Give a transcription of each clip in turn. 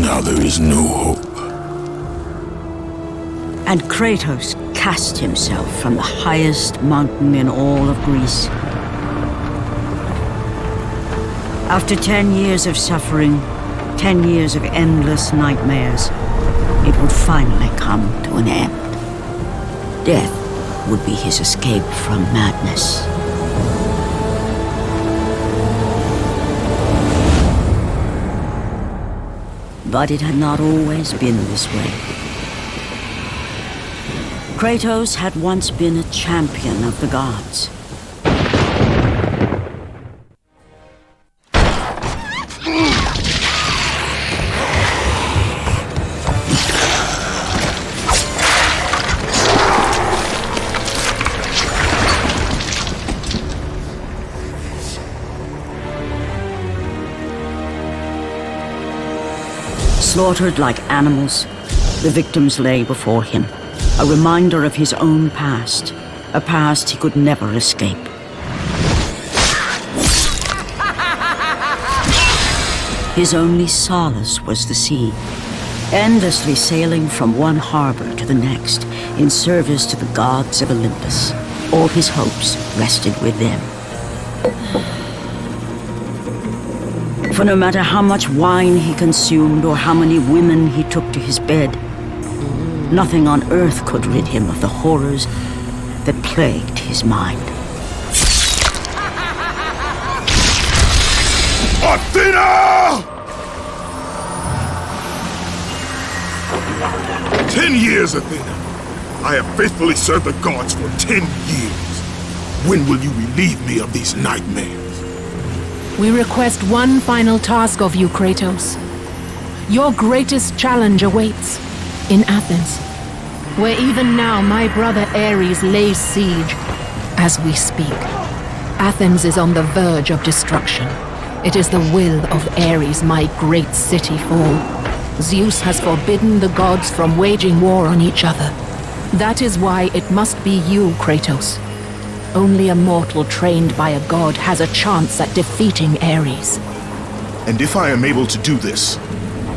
Now there is no hope. And Kratos cast himself from the highest mountain in all of Greece. After 10 years of suffering, 10 years of endless nightmares, it would finally come to an end. Death would be his escape from madness. But it had not always been this way. Kratos had once been a champion of the gods. Slaughtered like animals, the victims lay before him, a reminder of his own past, a past he could never escape. His only solace was the sea, endlessly sailing from one harbor to the next in service to the gods of Olympus. All his hopes rested with them. For no matter how much wine he consumed or how many women he took to his bed, nothing on earth could rid him of the horrors that plagued his mind. Athena! 10 years, Athena. I have faithfully served the gods for 10 years. When will you relieve me of these nightmares? We request one final task of you, Kratos. Your greatest challenge awaits in Athens, where even now my brother Ares lays siege as we speak. Athens is on the verge of destruction. It is the will of Ares my great city fall. Zeus has forbidden the gods from waging war on each other. That is why it must be you, Kratos. Only a mortal trained by a god has a chance at defeating Ares. And if I am able to do this,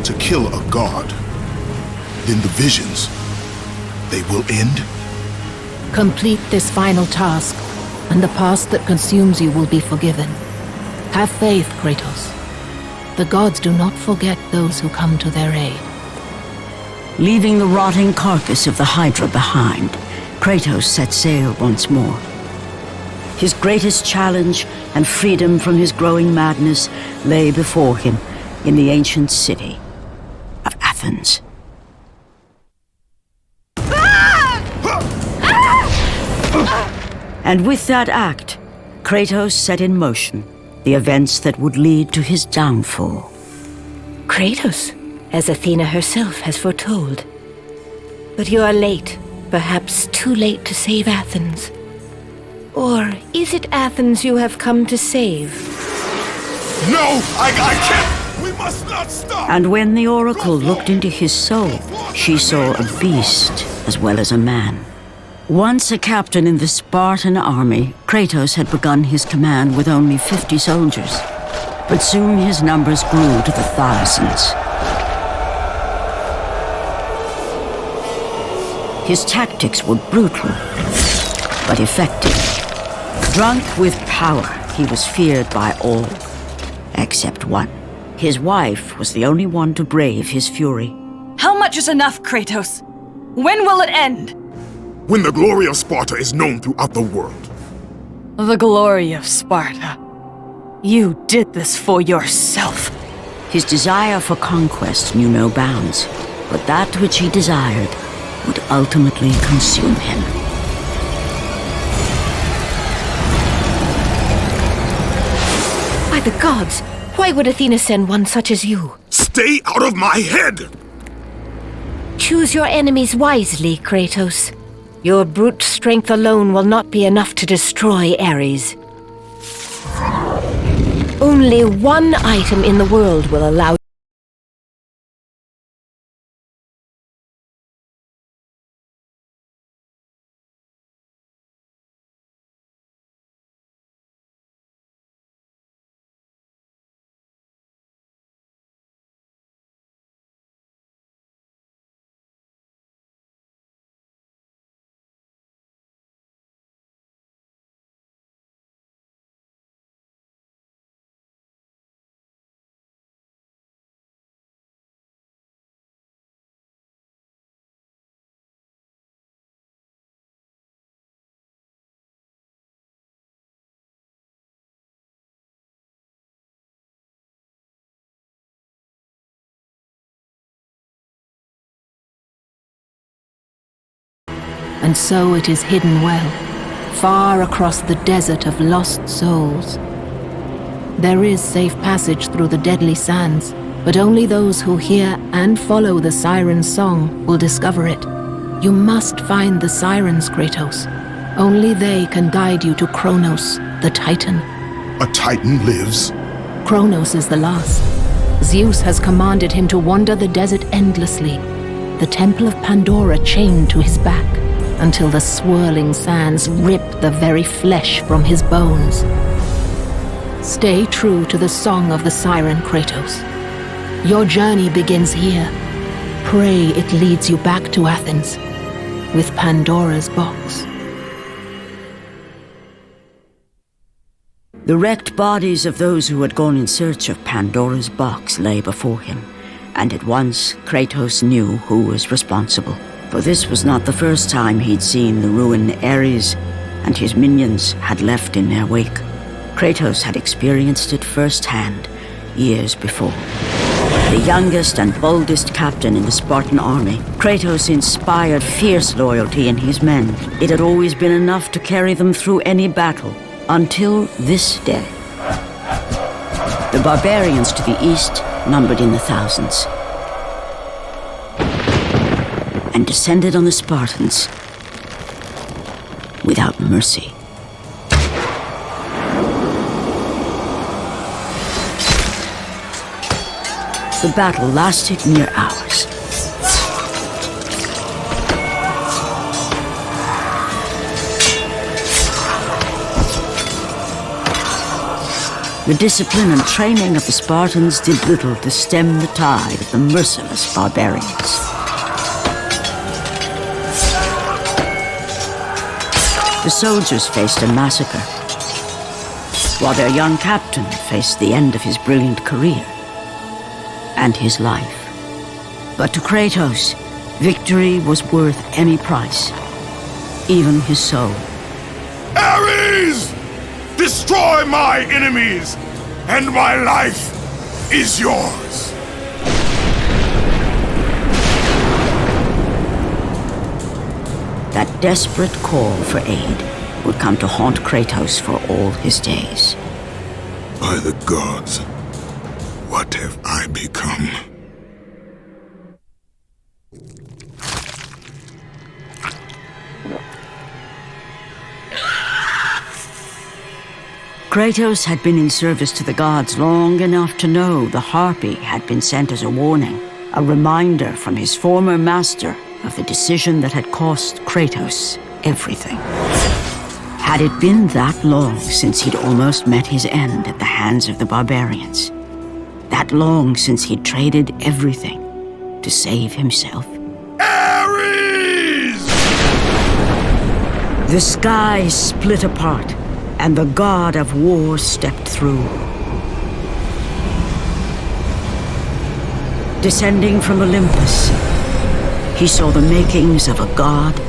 to kill a god, then the visions, they will end? Complete this final task, and the past that consumes you will be forgiven. Have faith, Kratos. The gods do not forget those who come to their aid. Leaving the rotting carcass of the Hydra behind, Kratos set sail once more. His greatest challenge and freedom from his growing madness lay before him in the ancient city of Athens. And with that act, Kratos set in motion the events that would lead to his downfall. Kratos, as Athena herself has foretold. But you are late, perhaps too late to save Athens. Or is it Athens you have come to save? No! I can't! We must not stop! And when the oracle looked into his soul, she saw a beast as well as a man. Once a captain in the Spartan army, Kratos had begun his command with only 50 soldiers. But soon his numbers grew to the thousands. His tactics were brutal, but effective. Drunk with power, he was feared by all, except one. His wife was the only one to brave his fury. How much is enough, Kratos? When will it end? When the glory of Sparta is known throughout the world. The glory of Sparta. You did this for yourself. His desire for conquest knew no bounds, but that which he desired would ultimately consume him. By the gods, why would Athena send one such as you? Stay out of my head! Choose your enemies wisely, Kratos. Your brute strength alone will not be enough to destroy Ares. Only one item in the world will allow and so it is hidden well, far across the desert of lost souls. There is safe passage through the deadly sands, but only those who hear and follow the siren's song will discover it. You must find the sirens, Kratos. Only they can guide you to Kronos, the Titan. A Titan lives? Kronos is the last. Zeus has commanded him to wander the desert endlessly, the temple of Pandora chained to his back, until the swirling sands rip the very flesh from his bones. Stay true to the song of the siren, Kratos. Your journey begins here. Pray it leads you back to Athens, with Pandora's box. The wrecked bodies of those who had gone in search of Pandora's box lay before him, and at once Kratos knew who was responsible. For this was not the first time he'd seen the ruin Ares and his minions had left in their wake. Kratos had experienced it firsthand, years before. The youngest and boldest captain in the Spartan army, Kratos inspired fierce loyalty in his men. It had always been enough to carry them through any battle, until this day. The barbarians to the east numbered in the thousands, and descended on the Spartans without mercy. The battle lasted near hours. The discipline and training of the Spartans did little to stem the tide of the merciless barbarians. The soldiers faced a massacre, while their young captain faced the end of his brilliant career and his life. But to Kratos, victory was worth any price, even his soul. Ares! Destroy my enemies, and my life is yours. That desperate call for aid would come to haunt Kratos for all his days. By the gods, what have I become? Kratos had been in service to the gods long enough to know the Harpy had been sent as a warning, a reminder from his former master of the decision that had cost Kratos everything. Had it been that long since he'd almost met his end at the hands of the barbarians? That long since he'd traded everything to save himself? Ares! The sky split apart, and the god of war stepped through. Descending from Olympus, he saw the makings of a god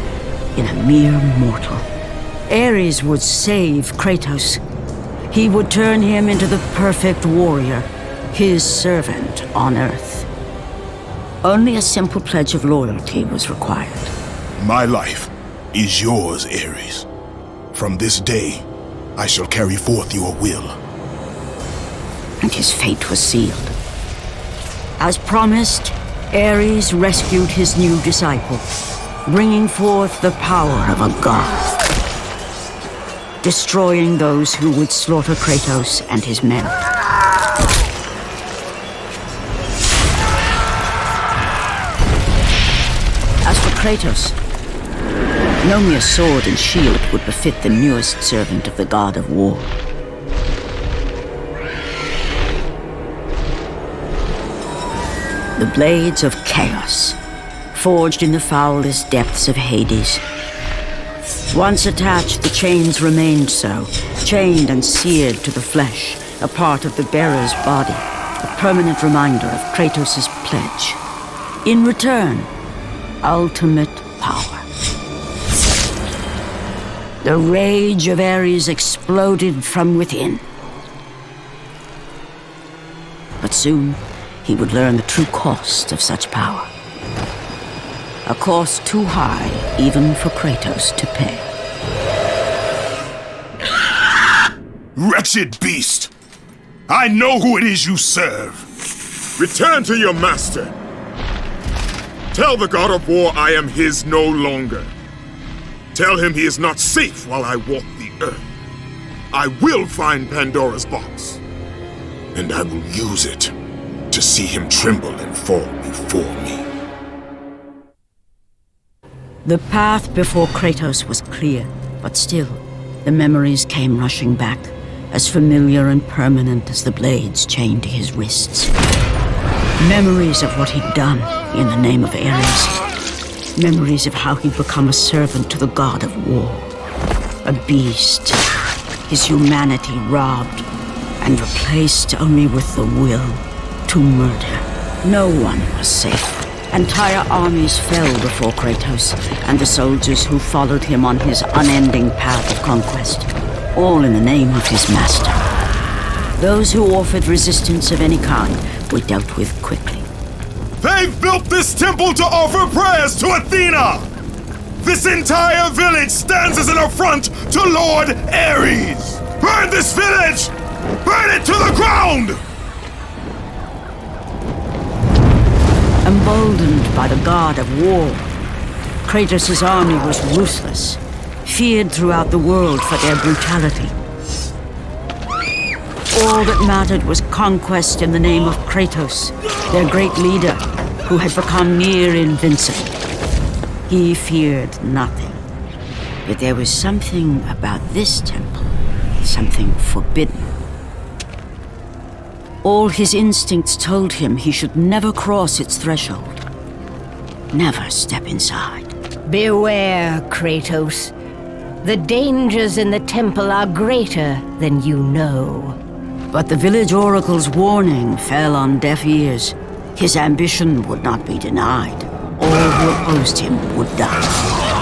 in a mere mortal. Ares would save Kratos. He would turn him into the perfect warrior, his servant on Earth. Only a simple pledge of loyalty was required. My life is yours, Ares. From this day, I shall carry forth your will. And his fate was sealed. As promised, Ares rescued his new disciple, bringing forth the power of a god, destroying those who would slaughter Kratos and his men. As for Kratos, no mere sword and shield would befit the newest servant of the god of war. The blades of chaos, forged in the foulest depths of Hades. Once attached, the chains remained so, chained and seared to the flesh, a part of the bearer's body, a permanent reminder of Kratos' pledge. In return, ultimate power. The rage of Ares exploded from within. But soon, he would learn the true cost of such power. A cost too high even for Kratos to pay. Wretched beast! I know who it is you serve! Return to your master! Tell the god of war I am his no longer. Tell him he is not safe while I walk the earth. I will find Pandora's box. And I will use it to see him tremble and fall before me. The path before Kratos was clear, but still, the memories came rushing back, as familiar and permanent as the blades chained to his wrists. Memories of what he'd done in the name of Ares. Memories of how he'd become a servant to the god of war. A beast, his humanity robbed and replaced only with the will to murder. No one was safe. Entire armies fell before Kratos and the soldiers who followed him on his unending path of conquest, all in the name of his master. Those who offered resistance of any kind were dealt with quickly. They've built this temple to offer prayers to Athena! This entire village stands as an affront to Lord Ares! Burn this village! Burn it to the ground! Emboldened by the god of war, Kratos' army was ruthless, feared throughout the world for their brutality. All that mattered was conquest in the name of Kratos, their great leader, who had become near invincible. He feared nothing. But there was something about this temple, something forbidden. All his instincts told him he should never cross its threshold. Never step inside. Beware, Kratos. The dangers in the temple are greater than you know. But the village oracle's warning fell on deaf ears. His ambition would not be denied. All who opposed him would die.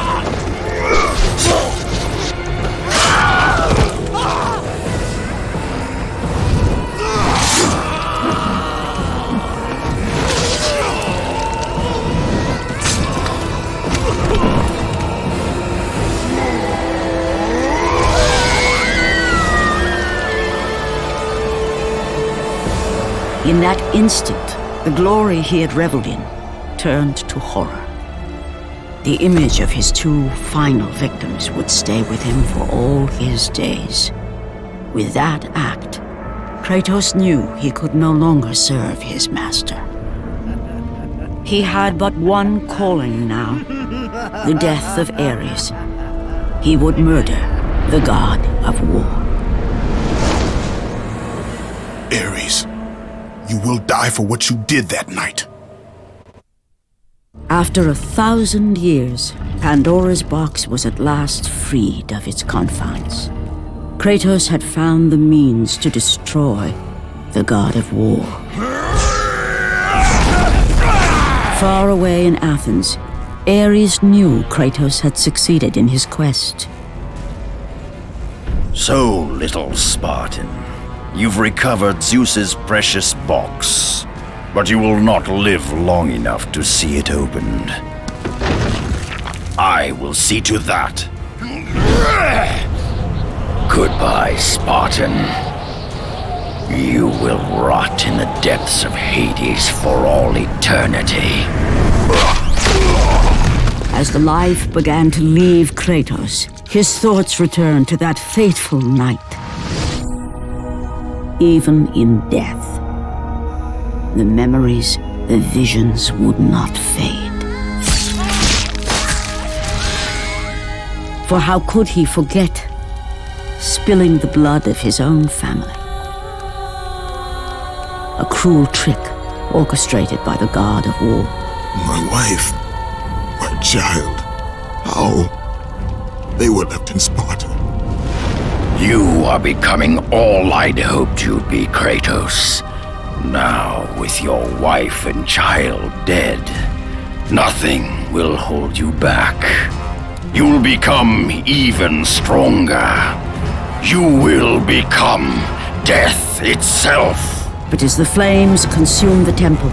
In that instant, the glory he had reveled in turned to horror. The image of his two final victims would stay with him for all his days. With that act, Kratos knew he could no longer serve his master. He had but one calling now, the death of Ares. He would murder the god of war. Ares, you will die for what you did that night. After 1,000 years, Pandora's box was at last freed of its confines. Kratos had found the means to destroy the god of war. Far away in Athens, Ares knew Kratos had succeeded in his quest. So, little Spartan, you've recovered Zeus's precious box, but you will not live long enough to see it opened. I will see to that. Goodbye, Spartan. You will rot in the depths of Hades for all eternity. As the life began to leave Kratos, his thoughts returned to that fateful night. Even in death, the memories, the visions would not fade. For how could he forget spilling the blood of his own family? A cruel trick orchestrated by the god of war. My wife, my child, how? They were left in Sparta. You are becoming all I'd hoped you'd be, Kratos. Now, with your wife and child dead, nothing will hold you back. You'll become even stronger. You will become death itself. But as the flames consumed the temple,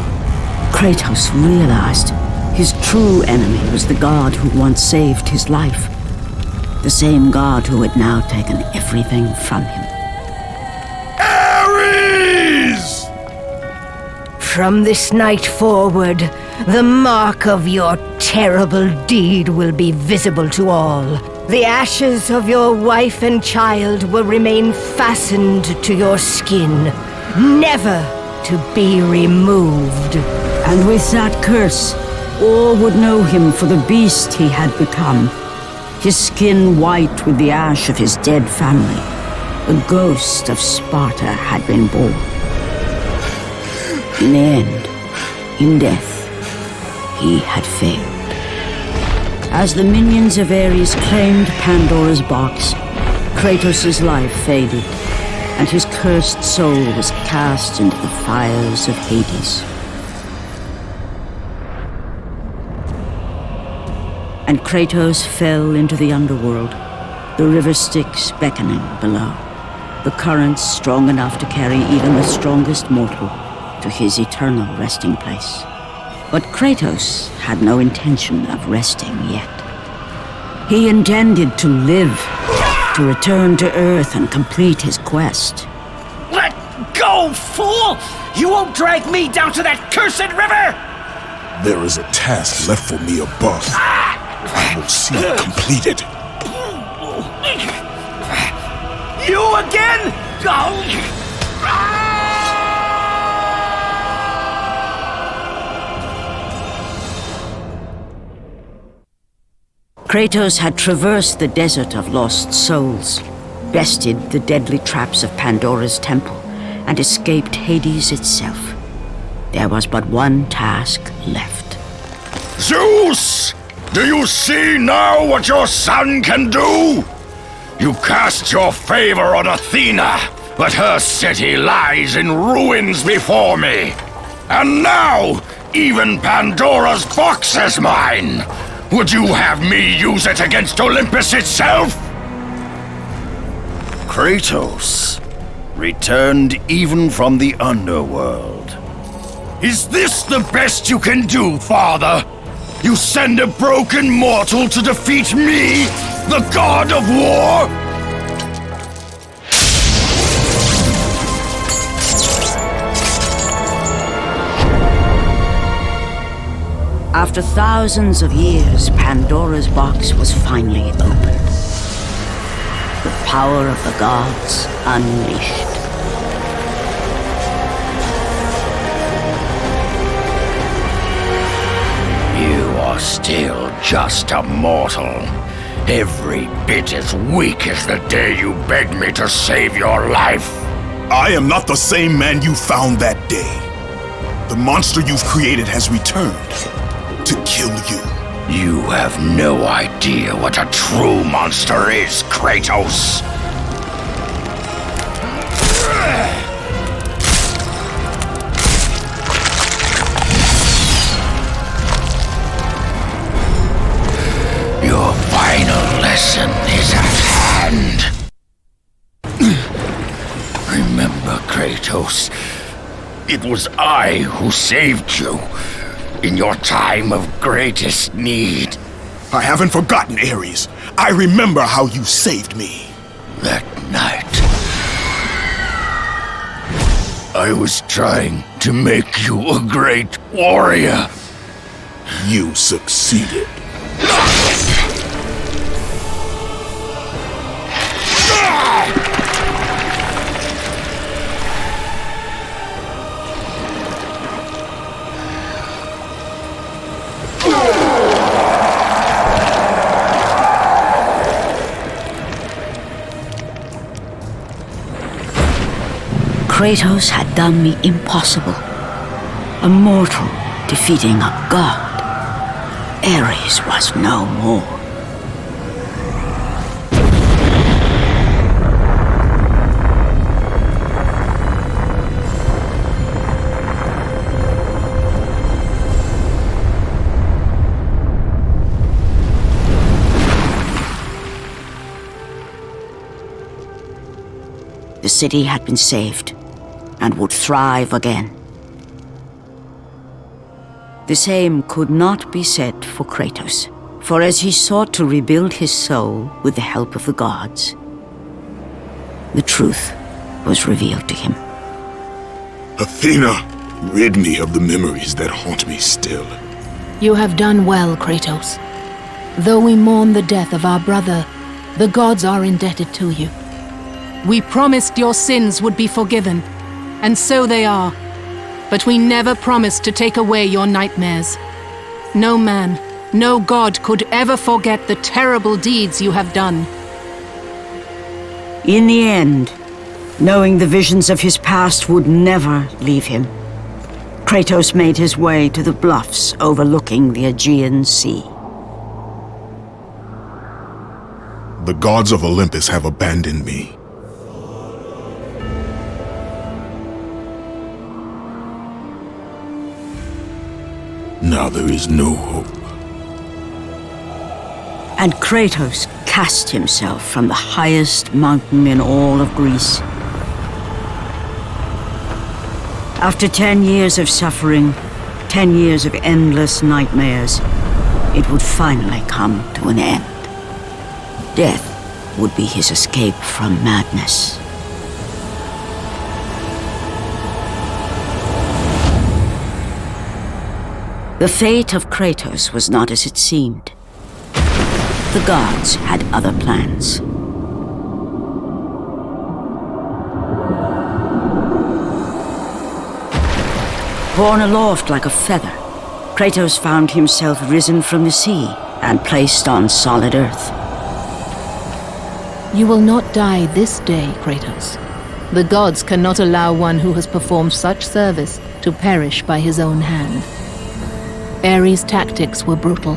Kratos realized His true enemy was the god who once saved his life. The same god who had now taken everything from him. Ares! From this night forward, the mark of your terrible deed will be visible to all. The ashes of your wife and child will remain fastened to your skin, never to be removed. And with that curse, all would know him for the beast he had become. His skin white with the ash of his dead family. The ghost of Sparta had been born. In the end, in death, he had failed. As the minions of Ares claimed Pandora's box, Kratos' life faded, and his cursed soul was cast into the fires of Hades. And Kratos fell into the underworld, the river Styx beckoning below, the currents strong enough to carry even the strongest mortal to his eternal resting place. But Kratos had no intention of resting yet. He intended to live, to return to Earth and complete his quest. Let go, fool! You won't drag me down to that cursed river! There is a task left for me above. I will see it completed. You again? Kratos had traversed the desert of lost souls, bested the deadly traps of Pandora's temple, and escaped Hades itself. There was but one task left. Zeus! Do you see now what your son can do? You cast your favor on Athena, but her city lies in ruins before me. And now, even Pandora's box is mine. Would you have me use it against Olympus itself? Kratos, returned even from the underworld. Is this the best you can do, father? You send a broken mortal to defeat me, the god of war? After thousands of years, Pandora's box was finally opened. The power of the gods unleashed. You are still just a mortal. Every bit as weak as the day you begged me to save your life. I am not the same man you found that day. The monster you've created has returned to kill you. You have no idea what a true monster is, Kratos. Your final lesson is at hand. Remember, Kratos, it was I who saved you in your time of greatest need. I haven't forgotten, Ares. I remember how you saved me. That night, I was trying to make you a great warrior. You succeeded. Kratos had done the impossible. A mortal defeating a god. Ares was no more. The city had been saved and would thrive again. The same could not be said for Kratos, for as he sought to rebuild his soul with the help of the gods, the truth was revealed to him. Athena, rid me of the memories that haunt me still. You have done well, Kratos. Though we mourn the death of our brother, the gods are indebted to you. We promised your sins would be forgiven, and so they are. But we never promised to take away your nightmares. No man, no god could ever forget the terrible deeds you have done. In the end, knowing the visions of his past would never leave him, Kratos made his way to the bluffs overlooking the Aegean Sea. The gods of Olympus have abandoned me. Now there is no hope. And Kratos cast himself from the highest mountain in all of Greece. After 10 years of suffering, 10 years of endless nightmares, it would finally come to an end. Death would be his escape from madness. The fate of Kratos was not as it seemed. The gods had other plans. Borne aloft like a feather, Kratos found himself risen from the sea and placed on solid earth. You will not die this day, Kratos. The gods cannot allow one who has performed such service to perish by his own hand. Ares' tactics were brutal.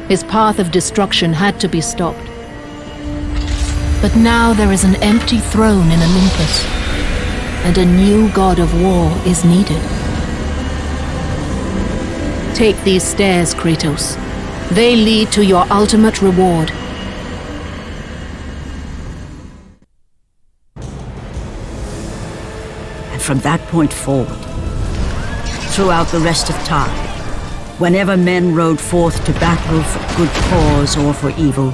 His path of destruction had to be stopped. But now there is an empty throne in Olympus, and a new god of war is needed. Take these stairs, Kratos. They lead to your ultimate reward. And from that point forward, throughout the rest of time, whenever men rode forth to battle for good cause or for evil,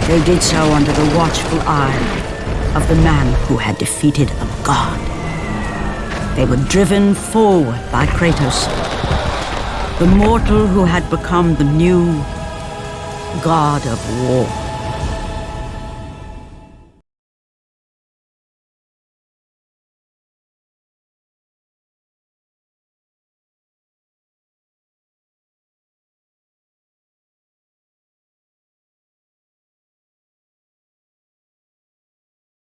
they did so under the watchful eye of the man who had defeated a god. They were driven forward by Kratos, the mortal who had become the new god of war.